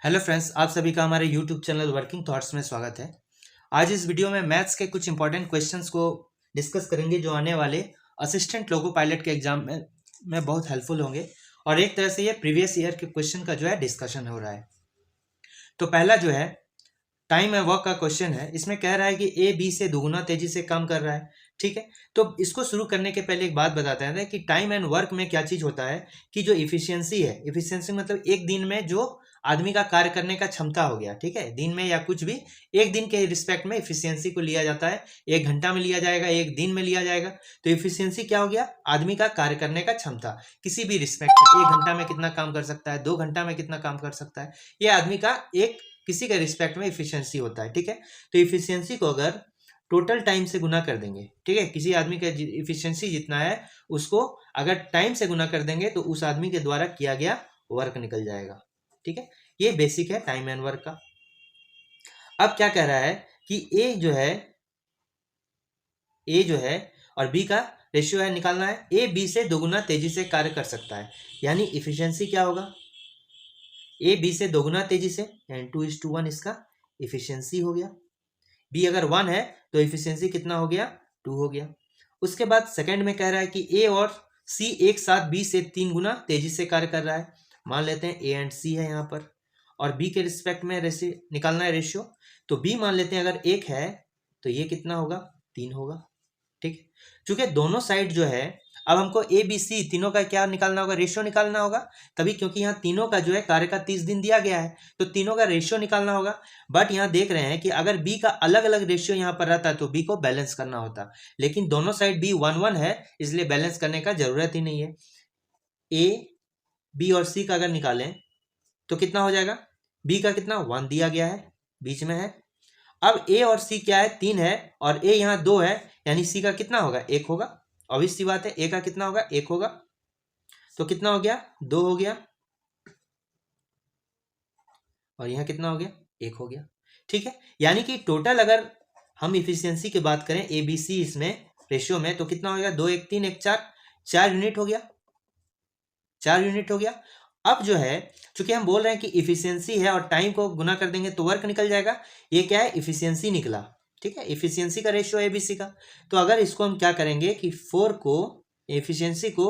Hello friends, आप सभी का हमारे यूट्यूब चैनल वर्किंग थॉट्स में स्वागत है। आज इस वीडियो में मैथ्स के कुछ इंपॉर्टेंट क्वेश्चंस को डिस्कस करेंगे जो आने वाले असिस्टेंट लोको पायलट के एग्जाम में बहुत हेल्पफुल होंगे। और एक तरह से ये प्रीवियस ईयर के क्वेश्चन का जो है डिस्कशन हो रहा है। तो पहला जो है टाइम एंड वर्क का क्वेश्चन है। इसमें कह रहा है कि ए बी से दोगुना तेजी से काम कर रहा है। ठीक है, तो इसको शुरू करने के पहले एक बात बताते हैं कि टाइम एंड वर्क में क्या चीज होता है कि जो इफिशियंसी है, इफिशियंसी मतलब एक दिन में जो आदमी का कार्य करने का क्षमता हो गया। ठीक है, दिन में या कुछ भी एक दिन के रिस्पेक्ट में इफिशियंसी को लिया जाता है। एक घंटा में लिया जाएगा, एक दिन में लिया जाएगा। तो इफिशियंसी क्या हो गया? आदमी का कार्य करने का क्षमता किसी भी रिस्पेक्ट में। एक घंटा में कितना काम कर सकता है, 2 घंटा में कितना काम कर सकता है, ये आदमी का एक किसी के रिस्पेक्ट में इफिशियंसी होता है। ठीक है, तो इफिशियंसी को अगर टोटल टाइम से गुना कर देंगे, ठीक है, किसी आदमी का इफिशियंसी जितना है उसको अगर टाइम से गुना कर देंगे तो उस आदमी के द्वारा किया गया वर्क निकल जाएगा। ठीक है, ये बेसिक है टाइम एंड वर्क का। अब क्या कह रहा है कि ए जो है और बी का रेशियो है निकालना है। ए बी से दोगुना तेजी से कार्य कर सकता है, यानी इफिशियंसी क्या होगा? ए बी से दोगुना तेजी से, यानी 2:1 इसका इफिशियंसी हो गया। बी अगर 1 है तो इफिशियंसी कितना हो गया? 2 हो गया। उसके बाद सेकंड में कह रहा है कि ए और सी एक साथ बी से 3 गुना तेजी से कार्य कर रहा है। मान लेते हैं ए एंड सी है यहाँ पर, और बी के रिस्पेक्ट में निकालना है रेशियो। तो बी मान लेते हैं अगर 1 है तो ये कितना होगा? 3 होगा। ठीक है, चूंकि दोनों साइड जो है, अब हमको ए बी सी तीनों का क्या निकालना होगा? रेशियो निकालना होगा। तभी, क्योंकि यहाँ तीनों का जो है कार्य का 30 दिन दिया गया है, तो तीनों का रेशियो निकालना होगा। बट यहाँ देख रहे हैं कि अगर बी का अलग अलग रेशियो यहाँ पर रहता तो बी को बैलेंस करना होता, लेकिन दोनों साइड बी 1-1 है, इसलिए बैलेंस करने का जरूरत ही नहीं है। ए बी और सी का अगर निकालें तो कितना हो जाएगा? बी का कितना? 1 दिया गया है, बीच में है। अब ए और सी क्या है? 3 है, और ए यहाँ 2 है, यानी सी का कितना होगा? 1 होगा। ऑब्वियस सी बात है, ए का कितना होगा? 1 होगा। तो कितना हो गया? 2 हो गया, और यहाँ कितना हो गया? 1 हो गया। ठीक है, यानी कि टोटल अगर हम इफिशियंसी की बात करें ए बी सी इसमें रेशियो में, तो कितना हो गया? 2 1 3 1 4, 4 यूनिट हो गया। 4 यूनिट हो गया। अब जो है, चूंकि हम बोल रहे हैं कि इफिशियंसी है और टाइम को गुना कर देंगे तो वर्क निकल जाएगा। ये क्या है? इफिशियंसी निकला। ठीक है, इफिशियंसी का रेशियो है एबीसी का। तो अगर इसको हम क्या करेंगे कि 4 को, इफिशियंसी को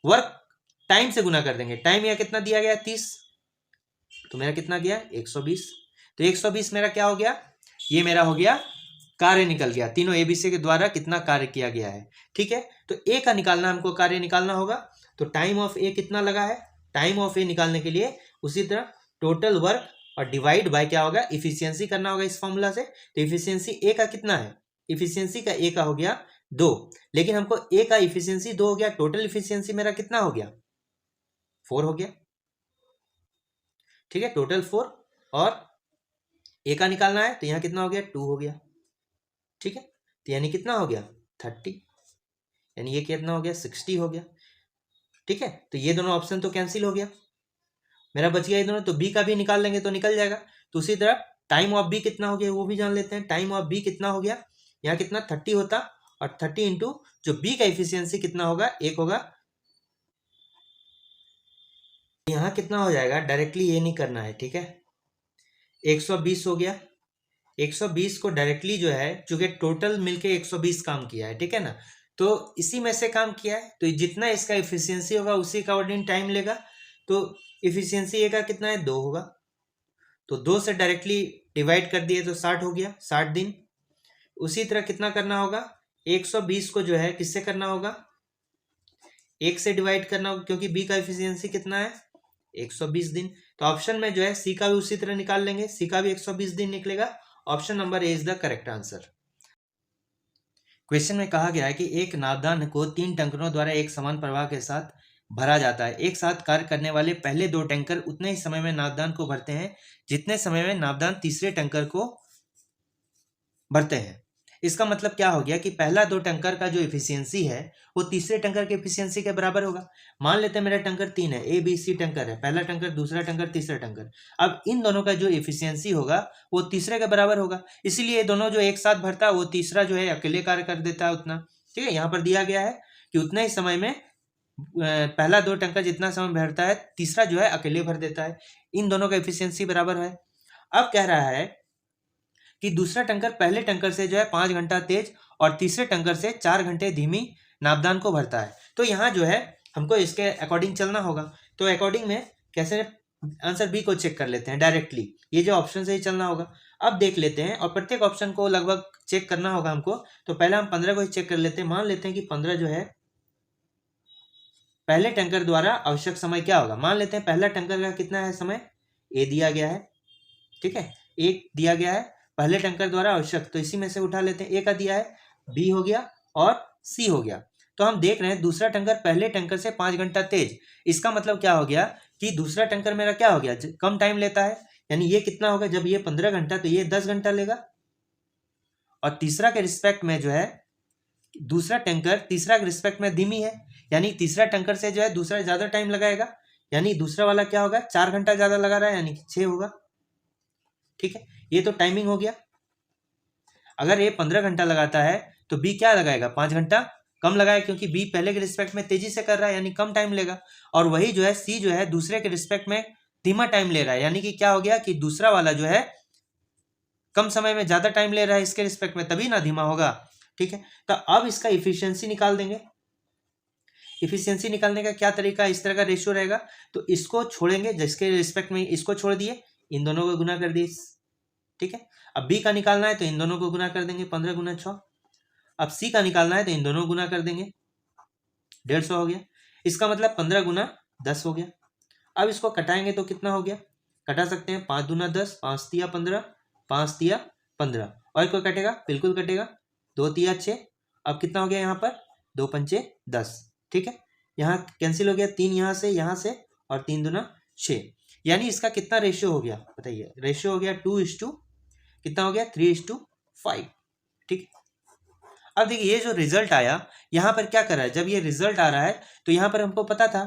वर्क टाइम से गुना कर देंगे। टाइम यहाँ कितना दिया गया? 30, तो मेरा कितना गया? 120। तो 120 मेरा क्या हो गया? ये मेरा हो गया कार्य निकल गया। तीनों एबीसी के द्वारा कितना कार्य किया गया है। ठीक है, तो ए का निकालना, हमको कार्य निकालना होगा। तो टाइम ऑफ ए कितना लगा है? टाइम ऑफ ए निकालने के लिए उसी तरह टोटल वर्क और डिवाइड बाय क्या होगा? इफिशियंसी करना होगा इस फॉर्मूला से। तो इफिशियंसी ए का कितना है? इफिशियंसी का ए का हो गया 2, लेकिन हमको ए का इफिशियंसी 2 हो गया, टोटल इफिशियंसी मेरा कितना हो गया? 4 हो गया। ठीक है, टोटल 4, और ए का निकालना है तो यहाँ कितना हो गया? 2 हो गया। ठीक है, तो यानी कितना हो गया? 30, यानी ये कितना हो गया? 60 हो गया। ठीक है, तो ये दोनों ऑप्शन तो कैंसिल हो गया, मेरा बच गया ये दोनों। तो बी का भी निकाल लेंगे तो निकल जाएगा। तो उसी तरह टाइम ऑफ बी कितना हो गया वो भी जान लेते हैं। टाइम ऑफ बी कितना हो गया? यहाँ कितना? 30 होता, और 30 इंटू जो बी का इफिशियंसी कितना होगा? 1 होगा। यहाँ कितना हो जाएगा? डायरेक्टली ये नहीं करना है। ठीक है, 120 हो गया। 120 को डायरेक्टली जो है, चूंकि टोटल मिलके 120 काम किया है, ठीक है ना, तो इसी में से काम किया है, तो जितना इसका इफिशियंसी होगा उसी का अकॉर्डिंग टाइम लेगा। तो इफिशियंसी ए का कितना है? 2 होगा। तो 2 से डायरेक्टली डिवाइड कर दिए तो 60 हो गया, 60 दिन। उसी तरह कितना करना होगा? 120 को जो है किससे करना होगा? 1 से डिवाइड करना होगा, क्योंकि बी का इफिशियंसी कितना है? 120 दिन। तो ऑप्शन में जो है सी का भी उसी तरह निकाल लेंगे, सी का भी 120 दिन निकलेगा। Option number A is the correct answer. Question में कहा गया है कि एक नापदान को 3 टैंकरों द्वारा एक समान प्रवाह के साथ भरा जाता है। एक साथ कार्य करने वाले पहले 2 टैंकर उतने ही समय में नापदान को भरते हैं जितने समय में नापदान तीसरे टैंकर को भरते हैं। इसका मतलब क्या हो गया कि पहला 2 टैंकर का जो इफिशियंसी है वो तीसरे टैंकर के इफिशियंसी के बराबर होगा। मान लेते हैं मेरा टैंकर 3 है, ए बी सी टैंकर है, पहला टैंकर, दूसरा टैंकर, तीसरा टैंकर। अब इन दोनों का जो इफिशियंसी होगा वो तीसरे के बराबर होगा, इसीलिए ये दोनों जो एक साथ भरता है वो तीसरा जो है अकेले कार्य कर देता है उतना। ठीक है, यहाँ पर दिया गया है कि उतने ही समय में पहला 2 टैंकर जितना समय भरता है तीसरा जो है अकेले भर देता है। इन दोनों का एफिशिएंसी बराबर है। अब कह रहा है कि दूसरा टैंकर पहले टैंकर से जो है 5 घंटा तेज और तीसरे टैंकर से 4 घंटे धीमी नापदान को भरता है। तो यहाँ जो है हमको इसके अकॉर्डिंग चलना होगा। तो अकॉर्डिंग में कैसे आंसर बी को चेक कर लेते हैं डायरेक्टली, ये जो ऑप्शन से ही चलना होगा। अब देख लेते हैं और प्रत्येक ऑप्शन को लगभग चेक करना होगा हमको। तो पहले हम 15 को ही चेक कर लेते हैं। मान लेते हैं कि 15 जो है पहले टैंकर द्वारा आवश्यक समय क्या होगा। मान लेते हैं पहला टैंकर का कितना है समय, ए दिया गया है, ठीक है, ए दिया गया है पहले टैंकर द्वारा आवश्यक, तो इसी में से उठा लेते हैं। ए का दिया है, बी हो गया और सी हो गया। तो हम देख रहे हैं दूसरा टैंकर पहले टैंकर से 5 घंटा तेज। इसका मतलब क्या हो गया कि दूसरा टैंकर मेरा क्या हो गया, कम टाइम लेता है। यानी ये कितना होगा, जब ये 15 घंटा तो ये 10 घंटा लेगा। और तीसरा के रिस्पेक्ट में जो है दूसरा टैंकर तीसरा के रिस्पेक्ट में धीमी है, यानी तीसरा टैंकर से जो है दूसरा ज्यादा टाइम लगाएगा। यानी दूसरा वाला क्या होगा, 4 घंटा ज्यादा लगा रहा है, यानी 6 होगा। ठीक है, ये तो टाइमिंग हो गया। अगर ये 15 घंटा लगाता है तो बी क्या लगाएगा, 5 घंटा कम लगाए, क्योंकि बी पहले के रिस्पेक्ट में तेजी से कर रहा है, यानी कम टाइम लेगा। और वही जो है सी जो है दूसरे के रिस्पेक्ट में धीमा टाइम ले रहा है, यानी कि क्या हो गया कि दूसरा वाला जो है कम समय में ज्यादा टाइम ले रहा है इसके रिस्पेक्ट में, तभी ना धीमा होगा। ठीक है, तो अब इसका इफिशियंसी निकाल देंगे। इफिशियंसी निकालने का क्या तरीका, इस तरह का रेशियो रहेगा। तो इसको छोड़ेंगे, जिसके रिस्पेक्ट में इसको छोड़ दिए, इन दोनों को गुना कर दिए। ठीक है, अब बी का निकालना है तो इन दोनों को गुना कर देंगे, 15 गुना 6। अब सी का निकालना है तो इन दोनों को गुना कर देंगे, 150 हो गया। इसका मतलब 15 गुना 10 हो गया। अब इसको कटाएंगे तो कितना हो गया, कटा सकते हैं, 5 दूना 10, 5 तिया 15, 5 तिया 15, और कोई कटेगा, बिल्कुल कटेगा, 2 तिया 6। अब कितना हो गया यहाँ पर, 2 पंचे 10। ठीक है, यहाँ कैंसिल हो गया, 3 यहाँ से और 3 दूना 6। यानी इसका कितना रेशियो हो गया बताइए, रेशियो हो गया 2:, कितना हो गया, 3:5। ठीक है, अब देखिए ये जो रिजल्ट आया यहाँ पर क्या कर रहा है, जब ये रिजल्ट आ रहा है तो यहाँ पर हमको पता था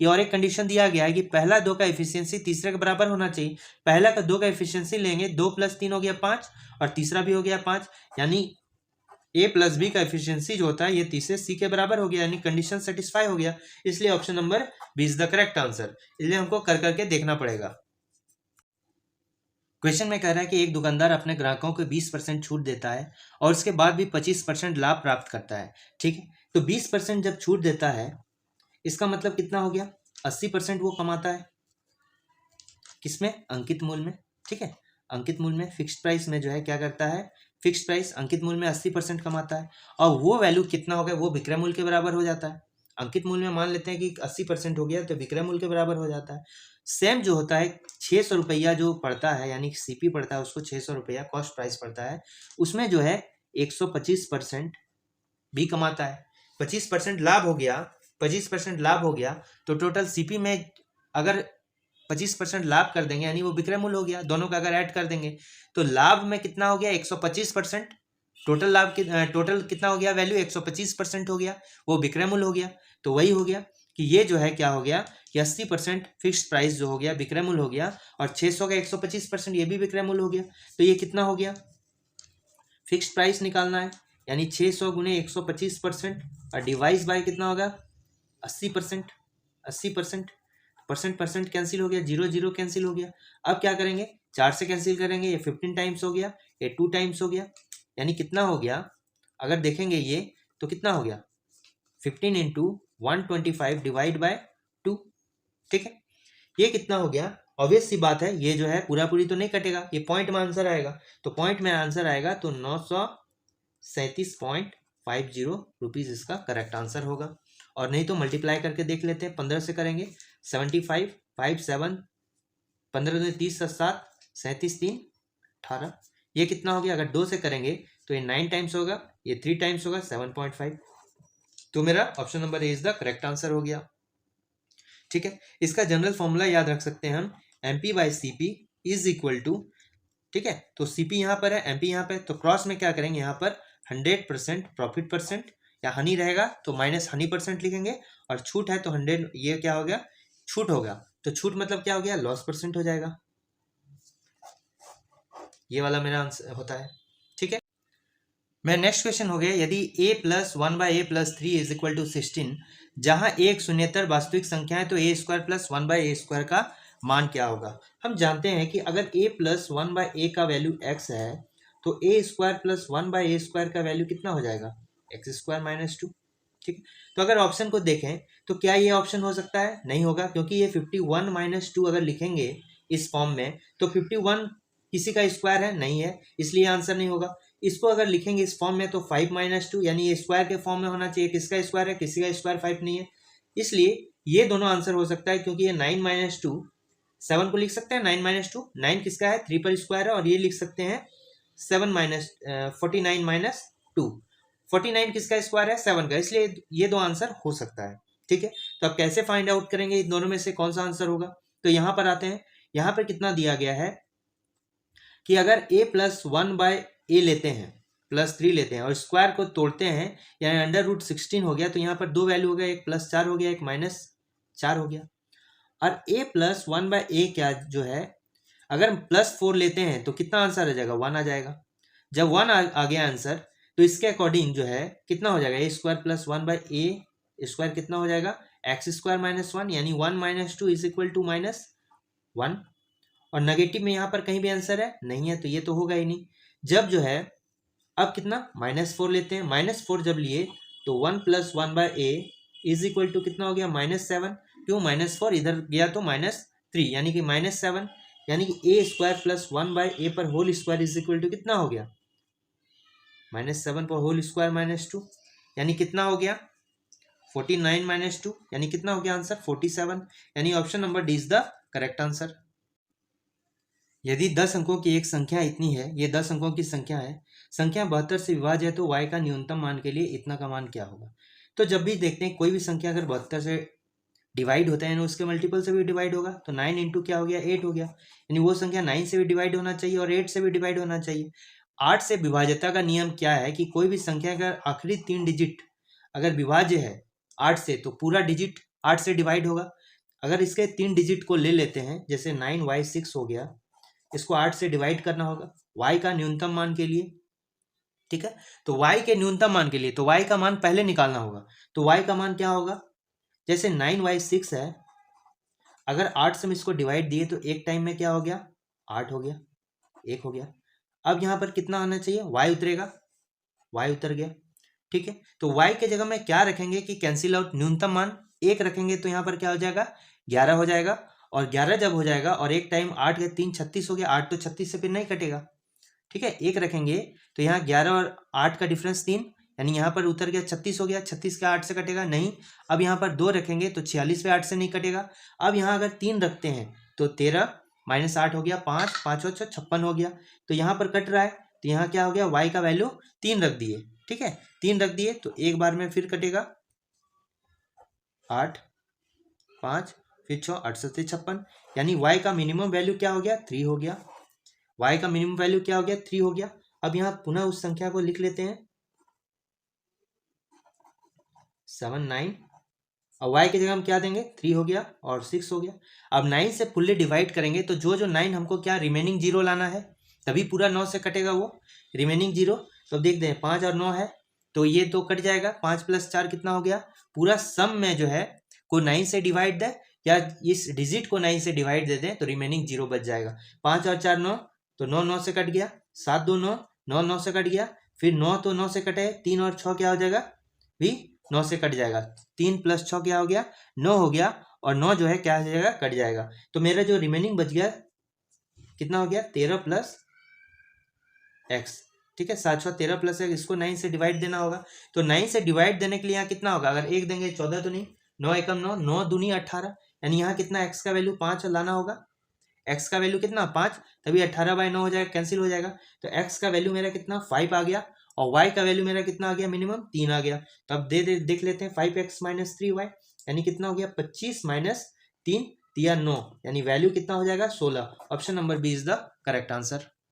कि और एक कंडीशन दिया गया है कि पहला 2 का एफिशिएंसी तीसरे के बराबर होना चाहिए। पहला का 2 का एफिशिएंसी लेंगे, 2 + 3 हो गया 5, और तीसरा भी हो गया 5, यानी ए प्लस बी का एफिशिएंसी जो होता है ये तीसरे सी के बराबर हो गया, यानी कंडीशन सेटिस्फाई हो गया। इसलिए option number B is the correct answer. इसलिए हमको कर करके देखना पड़ेगा। क्वेश्चन में कह रहा है कि एक दुकानदार अपने ग्राहकों को 20% छूट देता है और उसके बाद भी 25% लाभ प्राप्त करता है। ठीक है, तो 20% जब छूट देता है इसका मतलब कितना हो गया, 80% वो कमाता है। किसमें, अंकित मूल्य में। ठीक है, अंकित मूल्य में फिक्स्ड प्राइस में जो है क्या करता है, फिक्स्ड प्राइस अंकित मूल्य में 80% कमाता है, और वो वैल्यू कितना हो गया, वो विक्रय मूल्य के बराबर हो जाता है। अंकित मूल्य में मान लेते हैं कि 80% हो गया तो विक्रय मूल्य के बराबर हो जाता है। सेम जो होता है 600 रुपया जो पड़ता है, यानी सीपी पड़ता है उसको 600 रुपया कॉस्ट प्राइस पड़ता है, उसमें जो है 125% भी कमाता है। 25% लाभ हो गया, 25% लाभ हो गया तो टोटल सीपी में अगर 25% लाभ कर देंगे, यानी वो विक्रय मूल्य हो गया, दोनों का अगर ऐड कर देंगे तो लाभ में कितना हो गया, 125%। टोटल लाभ टोटल कितना हो गया, वैल्यू 125% हो गया, वो विक्रय मूल्य हो गया। तो वही हो गया कि ये जो है क्या हो गया कि 80% फिक्स्ड प्राइस जो हो गया विक्रय मूल्य हो गया, और 600 का 125% ये भी विक्रय मूल्य हो गया। तो ये कितना हो गया, फिक्स्ड प्राइस निकालना है, यानी 600 गुने 125% और डिवाइस बाय कितना होगा, 80%। 80% परसेंट कैंसिल हो गया, 0 0 कैंसिल हो गया। अब क्या करेंगे, 4 से कैंसिल करेंगे, ये 15 टाइम्स हो गया, ये 2 टाइम्स हो गया, यानी कितना हो गया, अगर देखेंगे ये तो कितना हो गया, 15 इंटू 125 डिवाइड बाय 2। ठीक है, ये कितना हो गया, ऑब्वियस सी बात है ये जो है पूरा पूरी तो नहीं कटेगा, ये पॉइंट में आंसर आएगा, तो पॉइंट में आंसर आएगा तो 937.50 रुपीज इसका करेक्ट आंसर होगा। और नहीं तो मल्टीप्लाई करके देख लेते हैं, 15 से करेंगे 75 5 7, 15 दूनी 30 7 37 3 18, ये कितना हो गया, अगर 2 से करेंगे तो ये 9 टाइम्स होगा, ये 3 टाइम्स होगा 7.5। तो मेरा option number A is the correct answer हो गया। ठीक है, इसका जनरल फॉर्मूला याद रख सकते हैं हम, MP by CP is equal to, ठीक है, तो CP यहाँ पर है, MP यहाँ पे, तो क्रॉस में क्या करेंगे, यहाँ पर 100% प्रॉफिट परसेंट, या हनी रहेगा तो माइनस हनी परसेंट लिखेंगे, और छूट है तो 100, ये क्या हो गया, छूट होगा, तो छूट मतलब क्या हो गया, लॉस परसेंट हो जाएगा। ये वाला मेरा आंसर होता है। ठीक है, मैं नेक्स्ट क्वेश्चन हो गया, यदि a plus 1/a+3 is equal to 16, जहाँ a एक शून्येतर वास्तविक संख्या है तो a² प्लस 1/a² का मान क्या होगा। हम जानते हैं कि अगर a प्लस 1/a का वैल्यू x है तो a² प्लस 1/a² का वैल्यू कितना हो जाएगा, x² - 2। ठीक है, तो अगर ऑप्शन को देखें तो क्या ये ऑप्शन हो सकता है, नहीं होगा, क्योंकि ये 51 - 2 अगर लिखेंगे इस फॉर्म में तो 51 किसी का स्क्वायर है, नहीं है, इसलिए आंसर नहीं होगा। इसको अगर लिखेंगे इस फॉर्म में तो 5 - 2 यानी ये स्क्वायर के फॉर्म में होना चाहिए, किसका स्क्वायर है, किसी का स्क्वायर 5 नहीं है, इसलिए ये दोनों आंसर हो सकता है। क्योंकि ये 9 - 2 7 को लिख सकते हैं, 9 - 2 9 किसका है, 3 पर स्क्वायर है, और ये लिख सकते हैं 49 - 2 49 किसका स्क्वायर है, 7 का, इसलिए ये दो आंसर हो सकता है। ठीक है, तो अब कैसे फाइंड आउट करेंगे इन दोनों में से कौन सा आंसर होगा। तो यहाँ पर आते हैं, यहाँ पर कितना दिया गया है कि अगर a प्लस 1/a लेते हैं प्लस 3 लेते हैं और स्क्वायर को तोड़ते हैं यानी √16 हो गया, तो यहाँ पर दो वैल्यू हो गया, एक +4 हो गया, एक -4 हो गया। और a प्लस 1/a क्या जो है, अगर +4 लेते हैं तो कितना आंसर आ जाएगा, 1 आ जाएगा। जब 1 आ गया आंसर तो इसके अकॉर्डिंग जो है कितना हो जाएगा, a² प्लस 1/a² कितना हो जाएगा, x² - 1 यानी 1 - 2 इज इक्वल टू -1। और नेगेटिव में यहाँ पर कहीं भी आंसर है नहीं है, तो ये तो होगा ही नहीं। जब जो है अब कितना -4 लेते हैं, -4 जब लिए तो 1 plus 1/a is equal to कितना हो गया, -7। क्यों, -4 इधर गया तो -3 यानी कि -7, यानी कि a² प्लस 1/a पर whole square is equal to कितना हो गया, -7 पर होल स्क्वायर -2 यानी कितना हो गया 49 - 2 यानी कितना हो गया आंसर 47, यानी option number D is the correct answer. यदि 10 अंकों की एक संख्या इतनी है, ये 10 अंकों की संख्या है, संख्या 72 से विभाज्य है, तो y का न्यूनतम मान के लिए इतना का मान क्या होगा। तो जब भी देखते हैं कोई भी संख्या अगर 72 से डिवाइड होता है, उसके मल्टीपल से भी डिवाइड होगा, तो 9 इंटू क्या हो गया, 8 हो गया, यानी वो संख्या 9 से भी डिवाइड होना चाहिए और 8 से भी डिवाइड होना चाहिए। 8 से विभाज्यता का नियम क्या है कि कोई भी संख्या का आखिरी 3 डिजिट अगर विभाज्य है 8 से, तो पूरा डिजिट 8 से डिवाइड होगा। अगर इसके 3 डिजिट को ले लेते हैं, जैसे 9y6 हो गया, इसको 8 से डिवाइड करना होगा y का न्यूनतम मान के लिए। ठीक है, तो y के न्यूनतम मान के लिए तो y का मान पहले निकालना होगा। तो y का मान क्या होगा, जैसे 9y6 है, अगर 8 से हम इसको डिवाइड दिए तो एक टाइम में क्या हो गया, 8 हो गया, 1 हो गया। अब यहाँ पर कितना आना चाहिए, y उतरेगा, y उतर गया। ठीक है, तो y के जगह में क्या रखेंगे कि कैंसिल आउट, न्यूनतम मान 1 रखेंगे, तो यहाँ पर क्या हो जाएगा, 11 हो जाएगा। और 11 जब हो जाएगा और एक टाइम 8 के 3 36 हो गया, 8 तो 36 से फिर नहीं कटेगा। ठीक है, 1 रखेंगे तो यहाँ 11 और 8 का डिफरेंस 3, यानी यहाँ पर उतर गया 36 हो गया, 36 का 8 से कटेगा नहीं। अब यहाँ पर 2 रखेंगे तो 46 पे 8 से नहीं कटेगा। अब यहाँ अगर 3 रखते हैं तो 13 - 8 हो गया, 5 5 और 6 56 हो गया, तो यहाँ पर कट रहा है, तो यहाँ क्या हो गया, y का वैल्यू 3 रख दिए। ठीक है, 3 रख दिए तो एक बार में फिर कटेगा, 8 5 फिर 6 8 7 56, यानी y का मिनिमम वैल्यू क्या हो गया, 3 हो गया। y का मिनिमम वैल्यू क्या हो गया, 3 हो गया। अब यहाँ पुनः उस संख्या को लिख लेते हैं 7 9, और y की जगह हम क्या देंगे, 3 हो गया और 6 हो गया। अब 9 से फुल्ली डिवाइड करेंगे तो जो 9 हमको क्या रिमेनिंग 0 लाना है, तभी पूरा 9 से कटेगा वो रिमेनिंग 0। तो अब देखते हैं 5 और 9 है तो ये तो कट जाएगा, 5 + 4 कितना हो गया, पूरा सम में जो है को 9 से डिवाइड दे या इस डिजिट को 9 से डिवाइड दे दें तो रिमेनिंग 0 बच जाएगा। 5 और 4 9, तो 9 9 से कट गया, 7 2 9 9 9 से कट गया, फिर 9 तो 9 से कटे, 3 और 6 क्या हो जाएगा, भी 9 से कट जाएगा, 3 + 6 क्या हो गया, 9 हो गया, और 9 जो है क्या हो जाएगा, कट जाएगा। तो मेरा जो रिमेनिंग बच गया कितना हो गया, 13 + x। ठीक है, 7 6 13 + x, इसको 9 से डिवाइड देना होगा। तो 9 से डिवाइड देने के लिए यहाँ कितना होगा, अगर 1 देंगे 14 तो नहीं, 9 एकम 9 9 दूनी 18, यानी यहाँ कितना x का वैल्यू 5 लाना होगा, x का वैल्यू कितना 5, तभी 18/9 हो जाएगा, कैंसिल हो जाएगा। तो x का वैल्यू मेरा कितना 5 आ गया, और y का वैल्यू मेरा कितना आ गया, मिनिमम 3 आ गया। तो अब देख लेते हैं 5x - 3y, यानी कितना हो गया 25 - 3 9, यानी वैल्यू कितना हो जाएगा 16। Option number B is the correct answer.